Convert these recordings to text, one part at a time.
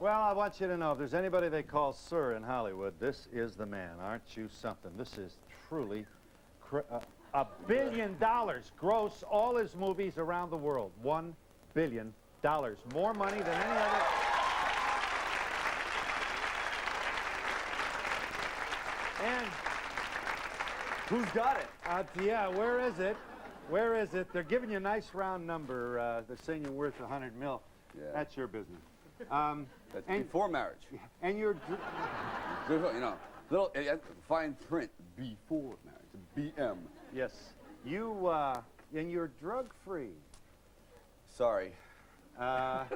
Well, I want you to know, if there's anybody they call sir in Hollywood, this is the man. Aren't you something? This is truly $1 billion gross all his movies around the world. $1 billion. More money than any other. And who's got it? yeah, where is it? Where is it? They're giving you a nice round number. They're saying you're worth 100 mil. Yeah. That's your business. That's before marriage. And you're... You know, little fine print, before marriage, BM. Yes. And you're drug-free. Sorry. As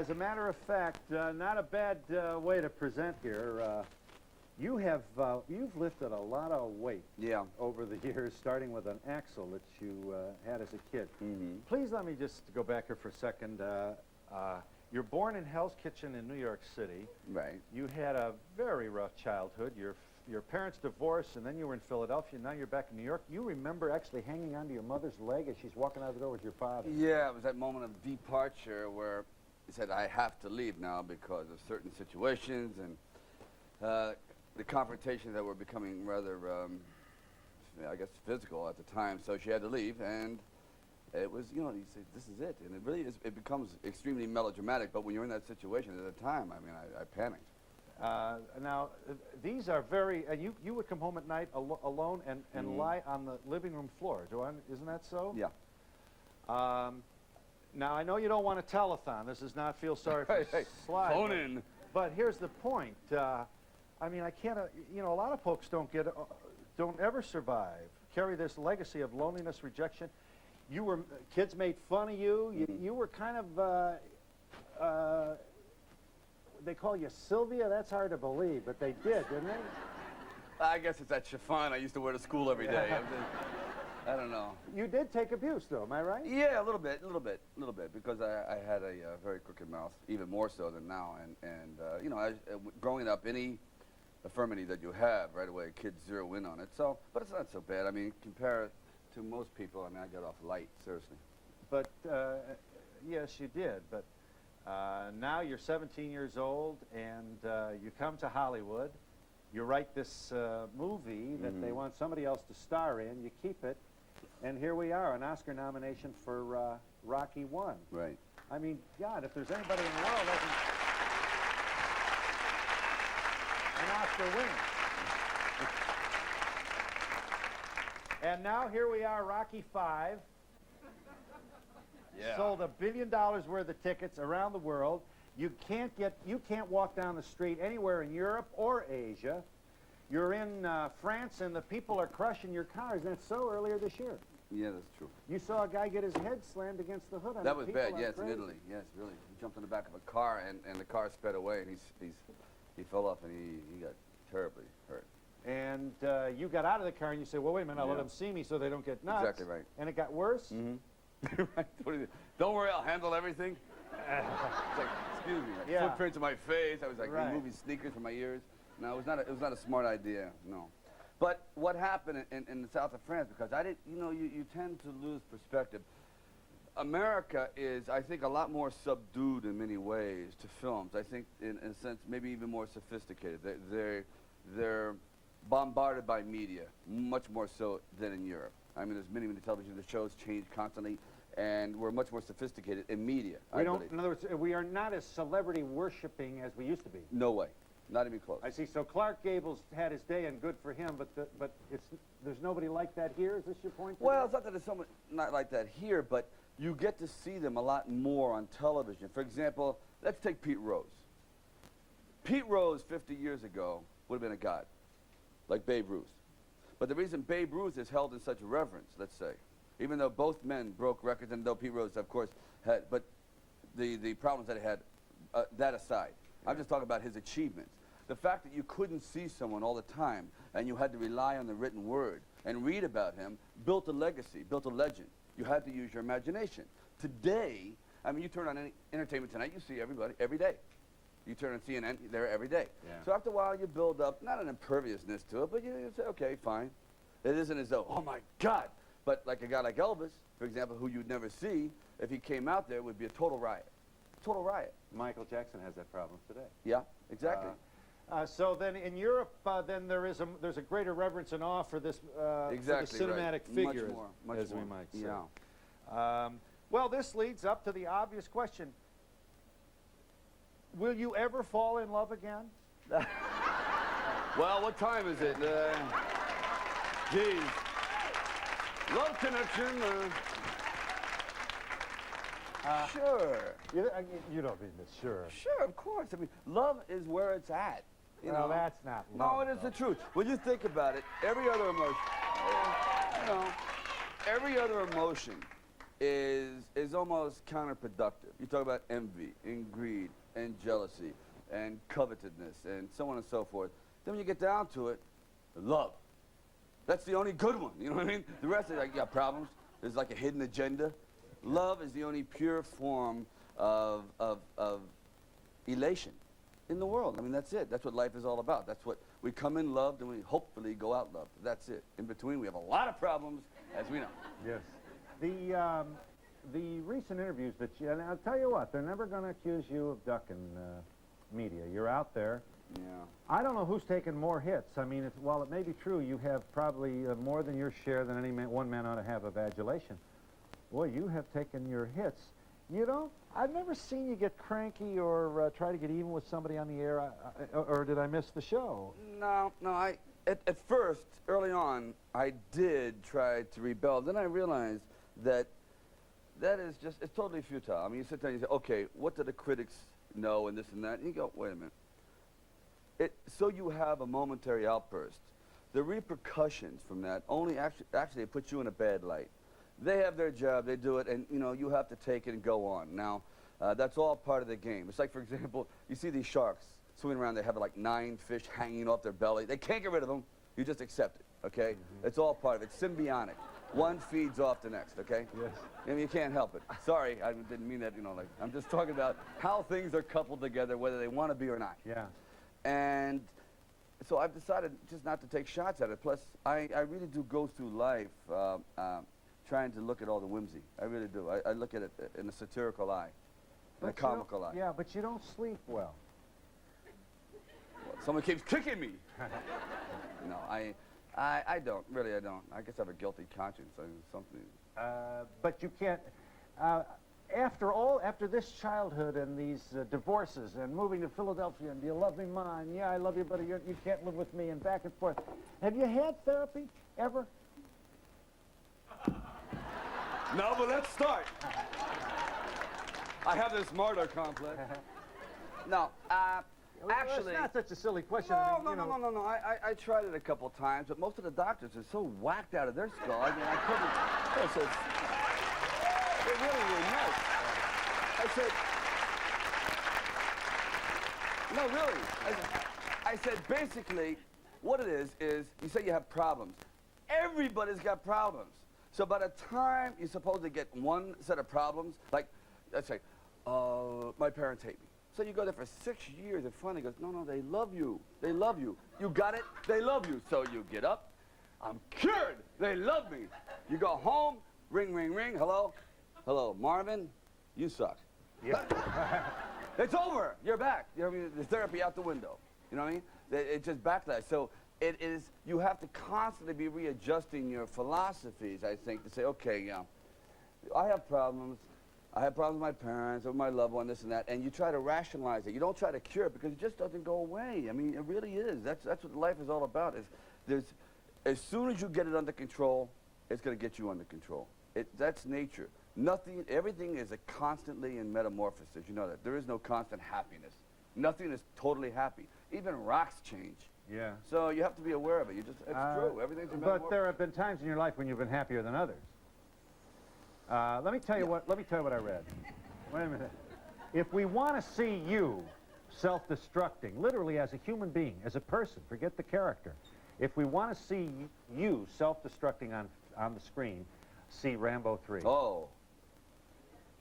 a matter of fact, not a bad way to present here. You've lifted a lot of weight. Yeah. Over the years, starting with an axle that you had as a kid. Mm-hmm. Please let me just go back here for a second. You're born in Hell's Kitchen in New York City. Right. You had a very rough childhood. Your parents divorced, and then you were in Philadelphia. Now you're back in New York. You remember actually hanging onto your mother's leg as she's walking out the door with your father. Yeah, it was that moment of departure where he said, I have to leave now because of certain situations and the confrontations that were becoming rather, I guess, physical at the time. So she had to leave, and it was, you know, you say, this is it. And it really is, it becomes extremely melodramatic, but when you're in that situation at the time, I mean, I panicked. Now, these are very, you would come home at night alone and lie on the living room floor. Isn't that so? Yeah. Now, I know you don't want a telethon. This is not feel sorry for Sly. Phone in. But here's the point. I mean, I can't, you know, a lot of folks don't ever survive, carry this legacy of loneliness, rejection. Kids made fun of you. You were kind of, they call you Sylvia. That's hard to believe, but they did, didn't they? I guess it's that chiffon I used to wear to school every day. I don't know. You did take abuse, though, am I right? Yeah, a little bit, because I had a very crooked mouth, even more so than now. And you know, growing up, any affirmity that you have, right away, kids zero in on it. So, but it's not so bad. I mean, compare it to most people, I mean, I got off light, seriously. But, yes, you did. But now you're 17 years old, and you come to Hollywood. You write this movie that they want somebody else to star in. You keep it. And here we are, an Oscar nomination for Rocky 1. Right. I mean, God, if there's anybody in the world that can... an Oscar winner. And now here we are, Rocky 5. Yeah. Sold $1 billion worth of tickets around the world. You can't walk down the street anywhere in Europe or Asia. You're in France, and the people are crushing your cars. That's so earlier this year. Yeah, that's true. You saw a guy get his head slammed against the hood. That was bad. Yes, in Italy. Yes, really. He jumped in the back of a car, and the car sped away, and he fell off, and he got terribly hurt. And you got out of the car, and you said, well, wait a minute, I'll let them see me so they don't get nuts. Exactly right. And it got worse? Mm-hmm. Right. Don't worry, I'll handle everything. It's like, excuse me, like footprints on my face. I was like removing sneakers from my ears. No, it was not a smart idea, no. But what happened in the south of France, because I didn't, you know, you tend to lose perspective. America is, I think, a lot more subdued in many ways to films. I think, in a sense, maybe even more sophisticated. They're bombarded by media, much more so than in Europe. I mean, there's many television shows change constantly, and we're much more sophisticated in media. In other words, we are not as celebrity worshipping as we used to be. No way. Not even close. I see. So Clark Gable's had his day, and good for him. But there's nobody like that here. Is this your point? Well, it's not that there's someone not like that here, but you get to see them a lot more on television. For example, let's take Pete Rose. Pete Rose 50 years ago would have been a god, like Babe Ruth. But the reason Babe Ruth is held in such reverence, let's say, even though both men broke records, and though Pete Rose, of course, had, but the problems that he had, that aside, I'm just talking about his achievements. The fact that you couldn't see someone all the time and you had to rely on the written word and read about him built a legacy, built a legend. You had to use your imagination. Today, I mean, you turn on any Entertainment Tonight, you see everybody every day. You turn on CNN, they're every day. Yeah. So after a while, you build up, not an imperviousness to it, but you say, okay, fine. It isn't as though, oh my God. But like a guy like Elvis, for example, who you'd never see, if he came out there, it would be a total riot. total riot. Michael Jackson has that problem today. Yeah, exactly. So then in Europe, then there's a greater reverence and awe for this Exactly for the cinematic right. figure, Much as more. we might say. Yeah. Well, this leads up to the obvious question: will you ever fall in love again? Well, what time is it? Geez. Love connection. Sure. You don't mean this, sure. Sure, of course. I mean, love is where it's at. You Well, know? that's not love. No, it is the truth. When you think about it, every other emotion, you know, every other emotion is almost counterproductive. You talk about envy and greed and jealousy and covetousness and so on and so forth. Then when you get down to it, love. That's the only good one, you know what I mean? The rest is like, you got problems. There's like a hidden agenda. Love is the only pure form of elation in the world. I mean, that's it. That's what life is all about. That's what we come in loved and we hopefully go out loved. That's it. In between, we have a lot of problems, as we know. Yes. The recent interviews that you, and I'll tell you what, they're never going to accuse you of ducking media. You're out there. Yeah. I don't know who's taken more hits. I mean, while it may be true, you have probably more than your share than any one man ought to have of adulation. Boy, you have taken your hits. You know, I've never seen you get cranky or try to get even with somebody on the air, or did I miss the show? No, at first, early on, I did try to rebel. Then I realized that is just, it's totally futile. I mean, you sit there and you say, okay, what do the critics know and this and that? And you go, wait a minute. So you have a momentary outburst. The repercussions from that only actually put you in a bad light. They have their job, they do it, and you know, you have to take it and go on. Now, that's all part of the game. It's like, for example, you see these sharks swimming around, they have like 9 fish hanging off their belly. They can't get rid of them. You just accept it, okay? Mm-hmm. It's all part of it. It's symbiotic. One feeds off the next, okay? Yes. I mean, you can't help it. Sorry, I didn't mean that, you know, like, I'm just talking about how things are coupled together, whether they want to be or not. Yeah. And so I've decided just not to take shots at it. Plus, I really do go through life trying to look at all the whimsy. I really do. I look at it in a satirical eye, in a comical eye. Yeah, but you don't sleep well. Someone keeps kicking me. No, I don't. Really, I don't. I guess I have a guilty conscience. I mean, something. But you can't. After this childhood and these divorces and moving to Philadelphia and do you love me, Ma? And yeah, I love you, but you can't live with me, and back and forth. Have you had therapy ever? No, but let's start. I have this martyr complex. No, actually, it's not such a silly question. No. I tried it a couple times, but most of the doctors are so whacked out of their skull. I mean, I couldn't. It really nuts. I said, no, really. I said, basically, what it is you say you have problems. Everybody's got problems. So by the time you're supposed to get one set of problems, like, let's say, my parents hate me. So you go there for 6 years, and finally goes, no, they love you. They love you. You got it? They love you. So you get up. I'm cured. They love me. You go home, ring, ring, ring. Hello? Hello, Marvin? You suck. Yeah. It's over. You're back. You know what I mean? The therapy out the window. You know what I mean? It just backlash. So it is, you have to constantly be readjusting your philosophies, I think, to say, okay, yeah, I have problems. I have problems with my parents or my loved one, this and that, and you try to rationalize it. You don't try to cure it because it just doesn't go away. I mean, it really is. That's what life is all about. As soon as you get it under control, it's going to get you under control. That's nature. Everything is constantly in metamorphosis. You know that. There is no constant happiness. Nothing is totally happy. Even rocks change. Yeah. So you have to be aware of it. It's true. Everything's in metamorphosis. But there have been times in your life when you've been happier than others. Let me tell you what I read. Wait a minute. If we want to see you self-destructing, literally as a human being, as a person, forget the character. If we want to see you self-destructing on the screen, see Rambo 3. Oh.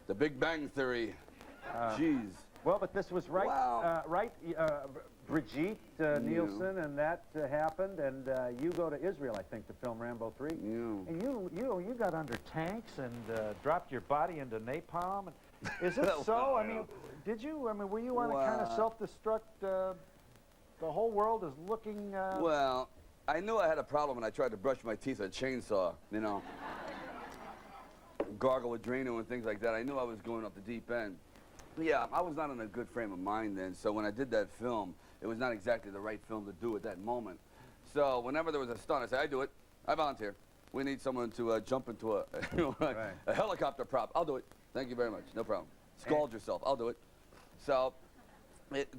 The Big Bang Theory. Jeez. Well, but this was right. Wow. Brigitte Nielsen, and that happened, and you go to Israel, I think, to film Rambo 3. Yeah. And you got under tanks and dropped your body into napalm. Is it so? I mean, did you? I mean, were you on a kind of Well, self-destruct? The whole world is looking. Well, I knew I had a problem when I tried to brush my teeth with a chainsaw, you know. Gargle with Drano and things like that. I knew I was going off the deep end. Yeah, I was not in a good frame of mind then, so when I did that film, it was not exactly the right film to do at that moment. So whenever there was a stunt, I said, I do it. I volunteer. We need someone to jump into a, Right. a helicopter prop. I'll do it. Thank you very much. No problem. Scald yourself. I'll do it. So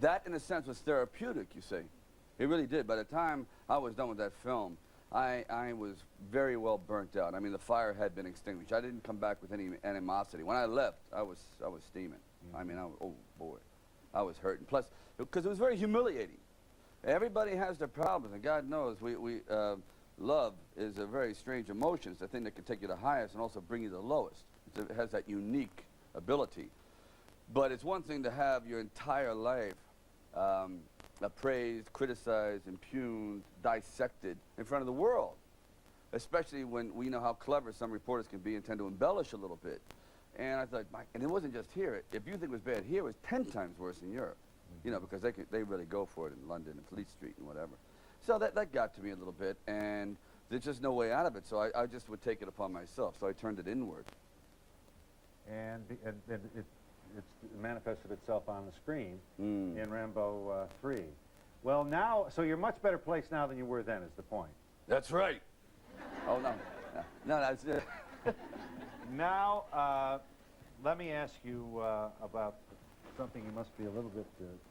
that, in a sense, was therapeutic, you see. It really did. By the time I was done with that film, I was very well burnt out. I mean, the fire had been extinguished. I didn't come back with any animosity. When I left, I was steaming. I mean, oh boy, I was hurting. Plus, because it was very humiliating. Everybody has their problems, and God knows love is a very strange emotion. It's the thing that can take you the highest and also bring you the lowest. It has that unique ability. But it's one thing to have your entire life appraised, criticized, impugned, dissected in front of the world, especially when we know how clever some reporters can be and tend to embellish a little bit. And I thought, and it wasn't just here. If you think it was bad here, it was 10 times worse in Europe, you know, because they really go for it in London and Fleet Street and whatever. So that got to me a little bit, and there's just no way out of it. So I just would take it upon myself. So I turned it inward. And it's manifested itself on the screen in Rambo 3. Well, now, so you're much better placed now than you were then, is the point. That's right. Oh, no, that's it. Now, let me ask you about something you must be a little bit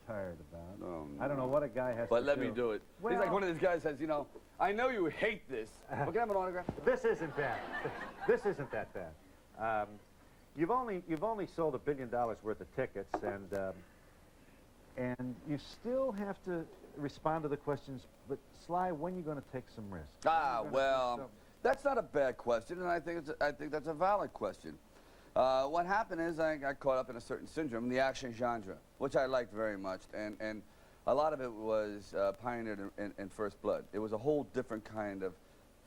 tired about. Oh, I don't know what a guy has to do. But let me do it. Well, he's like one of these guys says, you know, I know you hate this, but can I have an autograph? This isn't bad. This isn't that bad. You've only sold $1 billion worth of tickets, and you still have to respond to the questions. But Sly, when are you going to take some risks? Well, that's not a bad question, and I think that's a valid question. What happened is I got caught up in a certain syndrome, the action genre, which I liked very much, and a lot of it was pioneered in First Blood. It was a whole different kind of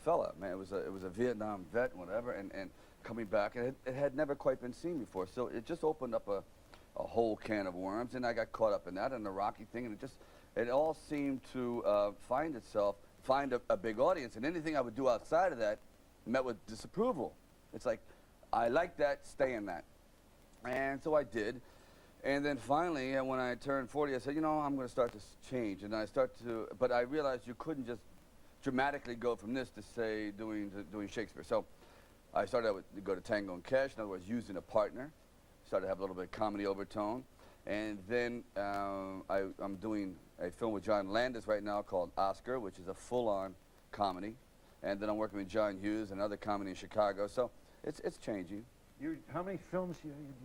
fella, man. It was a Vietnam vet, whatever, and coming back, and it had never quite been seen before. So it just opened up a whole can of worms, and I got caught up in that and the Rocky thing, and it all seemed to find a big audience, and anything I would do outside of that met with disapproval. It's like, I like that, stay in that. And so I did. And then finally, when I turned 40, I said, you know, I'm going to start to change. And but I realized you couldn't just dramatically go from this to, say, doing Shakespeare. So I started out to go to Tango and Cash, in other words, using a partner. Started to have a little bit of comedy overtone. And then I'm doing a film with John Landis right now called Oscar, which is a full-on comedy. And then I'm working with John Hughes, another comedy in Chicago. So it's changing. How many films?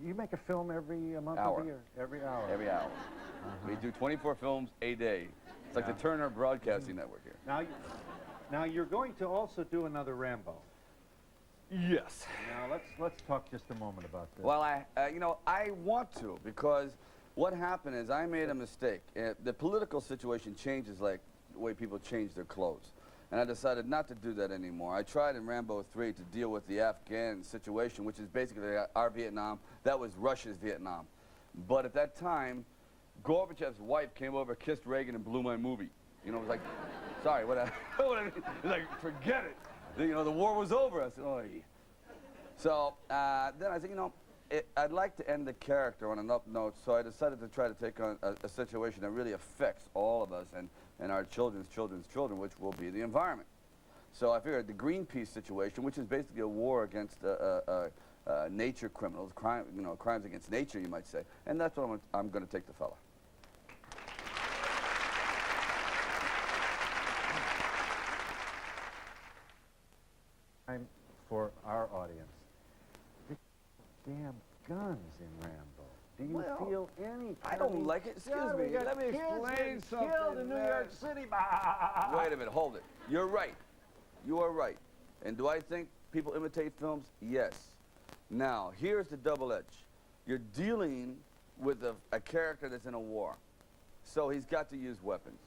You make a film every month, Hour. every year? Every hour. Every hour. We do 24 films a day. It's like the Turner Broadcasting Network here. Now you're going to also do another Rambo. Yes. Now let's talk just a moment about this. Well, I want to, because what happened is I made a mistake. The political situation changes like the way people change their clothes. And I decided not to do that anymore. I tried in Rambo 3 to deal with the Afghan situation, which is basically our Vietnam. That was Russia's Vietnam. But at that time, Gorbachev's wife came over, kissed Reagan, and blew my movie. You know, it was like, sorry, what I mean? It's like, forget it. You know, the war was over. I said, oh. So then I said, you know, I'd like to end the character on an up note, so I decided to try to take on a situation that really affects all of us and our children's children, which will be the environment. So I figured the Greenpeace situation, which is basically a war against nature criminals, crimes against nature, you might say, and that's what I'm going to take the fella. For our audience, damn guns in Rambo. Do you feel any? I don't like it. Excuse me. Let me explain something. Killed in New York City. Wait a minute. Hold it. You're right. You are right. And do I think people imitate films? Yes. Now, here's the double edge. You're dealing with a character that's in a war. So he's got to use weapons.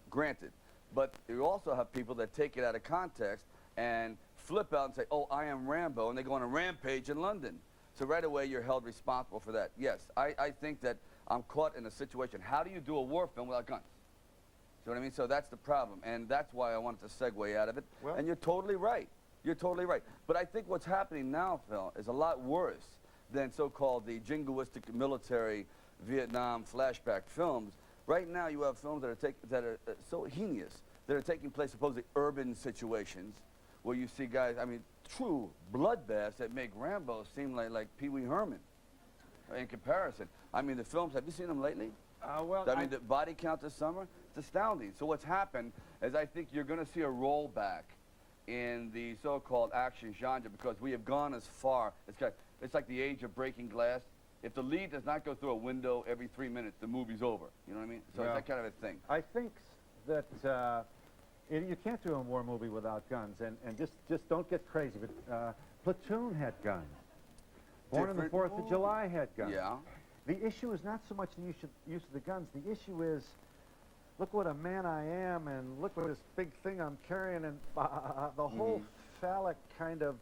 Granted. But you also have people that take it out of context and flip out and say, oh, I am Rambo, and they go on a rampage in London. So right away, you're held responsible for that. Yes, I think that I'm caught in a situation. How do you do a war film without guns? See what I mean? So that's the problem, and that's why I wanted to segue out of it. Well, and you're totally right. You're totally right. But I think what's happening now, Phil, is a lot worse than so-called the jingoistic military Vietnam flashback films. Right now, you have films that are so heinous, that are taking place supposedly urban situations, where you see guys, I mean, true bloodbaths that make Rambo seem like Pee Wee Herman in comparison. I mean, the films, have you seen them lately? Well, I mean, the body count this summer, it's astounding. So what's happened is I think you're going to see a rollback in the so-called action genre because we have gone as far. It's like the age of breaking glass. If the lead does not go through a window every 3 minutes, the movie's over. You know what I mean? So Yeah. it's that kind of a thing. I think that you can't do a war movie without guns, and just don't get crazy. But Platoon had guns. Born on the Different 4th of July had guns. Yeah. The issue is not so much the use of the guns. The issue is, look what a man I am, and look what this big thing I'm carrying, and the whole phallic kind of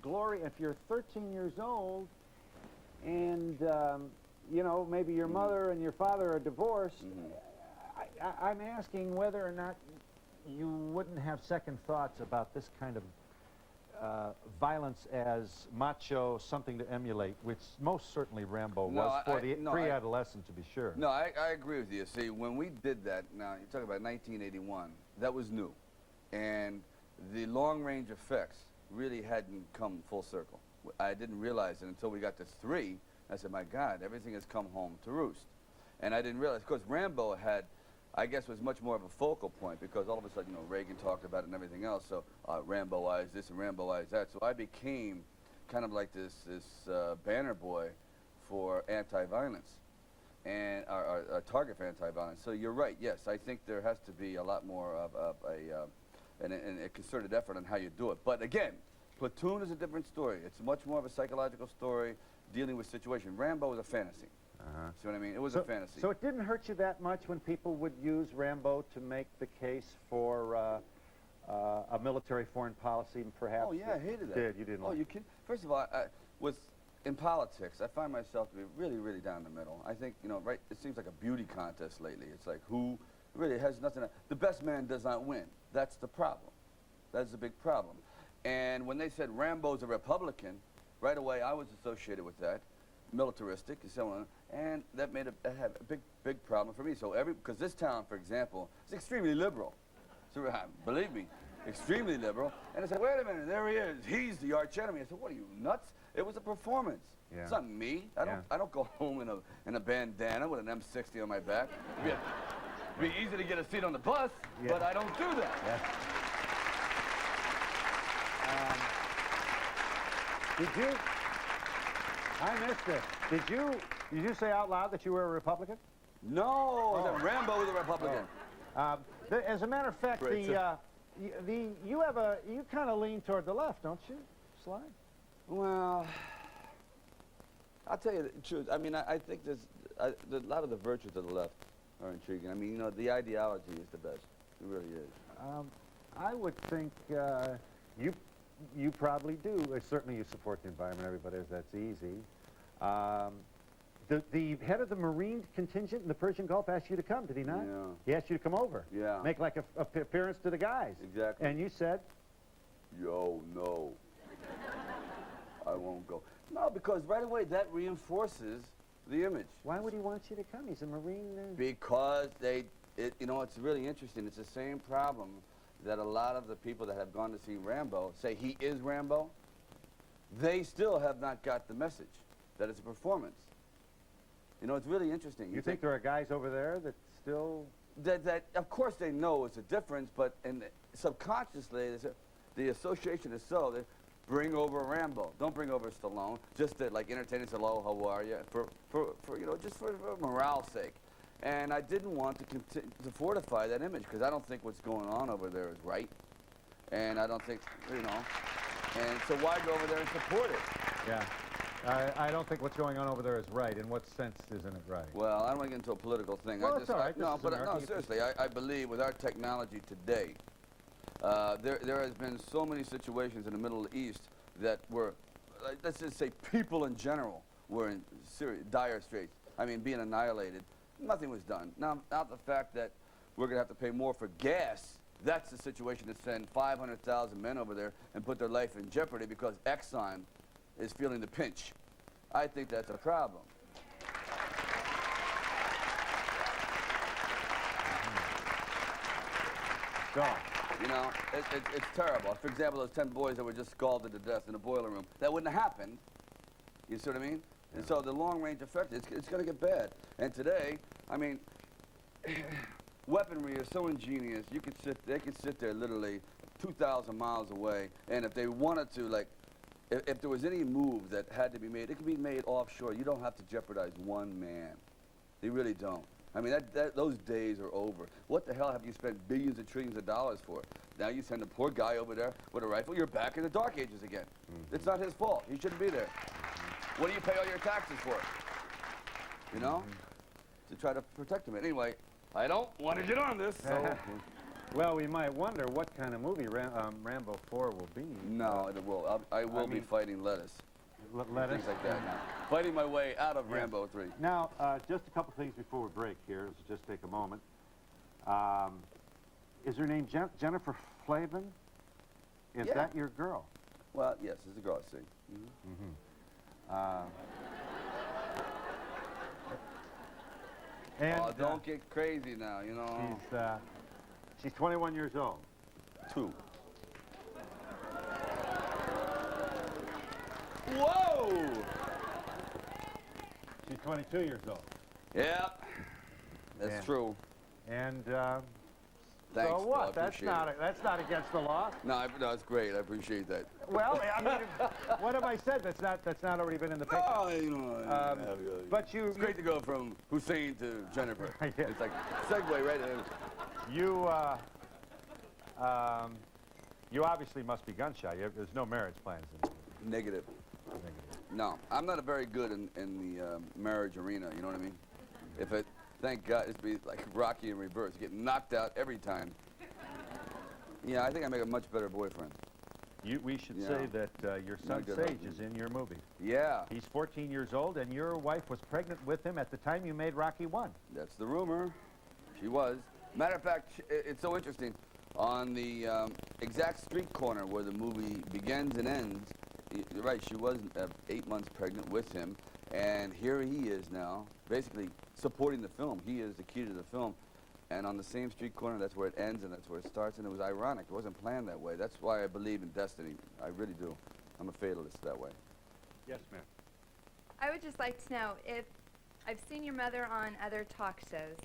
glory. If you're 13 years old, and you know, maybe your mother and your father are divorced, I'm asking whether or not you wouldn't have second thoughts about this kind of violence as macho, something to emulate, which most certainly Rambo was for the pre-adolescent, to be sure. No, I agree with you. See, when we did that, now you're talking about 1981, that was new. And the long-range effects really hadn't come full circle. I didn't realize it until we got to 3. I said, my God, everything has come home to roost. And I didn't realize, of course, Rambo had, I guess, was much more of a focal point because all of a sudden, you know, Reagan talked about it and everything else. So Rambo-ized this and Rambo-ized that. So I became kind of like this banner boy for anti-violence and a target for anti-violence. So you're right. Yes, I think there has to be a lot more of a concerted effort on how you do it. But again, Platoon is a different story. It's much more of a psychological story dealing with situation. Rambo is a fantasy. See what I mean? It was a fantasy. So it didn't hurt you that much when people would use Rambo to make the case for a military foreign policy, perhaps? Oh, yeah, I hated that. You didn't Oh, like you kidding? First of all, in politics, I find myself to be really, really down the middle. I think, you know, right, it seems like a beauty contest lately. It's like who really has nothing to, the best man does not win. That's the problem. That's the big problem. And when they said Rambo's a Republican, right away I was associated with that, militaristic and so on, and that made had a big problem for me. So because this town, for example, is extremely liberal. So believe me, extremely liberal. And I said, wait a minute, there he is. He's the arch enemy. I said, what are you, nuts? It was a performance. Yeah. It's not me. I don't go home in a bandana with an M60 on my back. It'd be easy to get a seat on the bus, but I don't do that. Yeah. Did you? I missed it. Did you say out loud that you were a Republican? No, that Rambo was a Republican. As a matter of fact, you kind of lean toward the left, don't you, Sly? Well, I'll tell you the truth. I mean, I think a lot of the virtues of the left are intriguing. I mean, you know, the ideology is the best. It really is. I would think you probably do. Certainly you support the environment. Everybody says that's easy. The head of the Marine contingent in the Persian Gulf asked you to come, did he not? Yeah. He asked you to come over. Yeah. Make like a appearance to the guys. Exactly. And you said? Yo, no. I won't go. No, because right away that reinforces the image. Why would he want you to come? He's a Marine. Because you know, it's really interesting. It's the same problem that a lot of the people that have gone to see Rambo say he is Rambo. They still have not got the message that it's a performance. You know, it's really interesting. You think there are guys over there that still... That of course they know it's a difference, but subconsciously, the association is so that bring over Rambo. Don't bring over Stallone. Just to like entertain us, hello, how are you? For you know, just for morale's sake. And I didn't want to fortify that image because I don't think what's going on over there is right. And I don't think, you know, and so why go over there and support it? Yeah. I don't think what's going on over there is right. In what sense isn't it right? Well, I don't want to get into a political thing. Well, it's all right. No, seriously, I believe with our technology today, there has been so many situations in the Middle East that were let's just say people in general were in serious, dire straits. I mean, being annihilated. Nothing was done. Now the fact that we're going to have to pay more for gas, that's the situation to send 500,000 men over there and put their life in jeopardy because Exxon is feeling the pinch. I think that's a problem. Go. You know, it's terrible. For example, those 10 boys that were just scalded to death in the boiler room, that wouldn't have happened. You see what I mean? And so the long-range effect, it's going to get bad. And today, I mean, weaponry is so ingenious. They could sit there literally 2,000 miles away, and if they wanted to, like, if there was any move that had to be made, it could be made offshore. You don't have to jeopardize one man. They really don't. I mean, those days are over. What the hell have you spent billions and trillions of dollars for? Now you send a poor guy over there with a rifle, you're back in the dark ages again. It's not his fault. He shouldn't be there. What do you pay all your taxes for? You know? To try to protect him. Anyway, I don't want to get on this, so... Well, we might wonder what kind of movie Rambo 4 will be. No, it will. I will be fighting lettuce. Lettuce? Things like that now. Fighting my way out of Rambo 3. Now, just a couple things before we break here. Let's just take a moment. Is her name Jennifer Flavin? Is Yeah. that your girl? Well, yes, it's a girl I see. And Oh, don't get crazy now, you know. she's 21 years old. 2. Whoa! She's 22 years old. Yep, that's Yeah. true. And Thanks, so Phil, what? I appreciate it. That's not against the law. No, it's great. I appreciate that. Well, I mean, what have I said that's not already been in the paper? Oh, you know. But it's great to go from Hussein to Jennifer. Yeah. It's like segue right in. You obviously must be gun shy. There's no marriage plans. Negative. No, I'm not very good in the marriage arena. You know what I mean? Thank God, it'd be like Rocky in reverse. You get knocked out every time. Yeah, I think I make a much better boyfriend. We should say that your son good Sage husband. is in your movie. Yeah. He's 14 years old, and your wife was pregnant with him at the time you made Rocky 1. That's the rumor. She was. Matter of fact, it's so interesting. On the exact street corner where the movie begins and ends, you're right, she was 8 months pregnant with him, and here he is now, basically supporting the film. He is the key to the film. And on the same street corner, that's where it ends and that's where it starts, and it was ironic. It wasn't planned that way. That's why I believe in destiny. I really do. I'm a fatalist that way. Yes, ma'am. I would just like to know if I've seen your mother on other talk shows.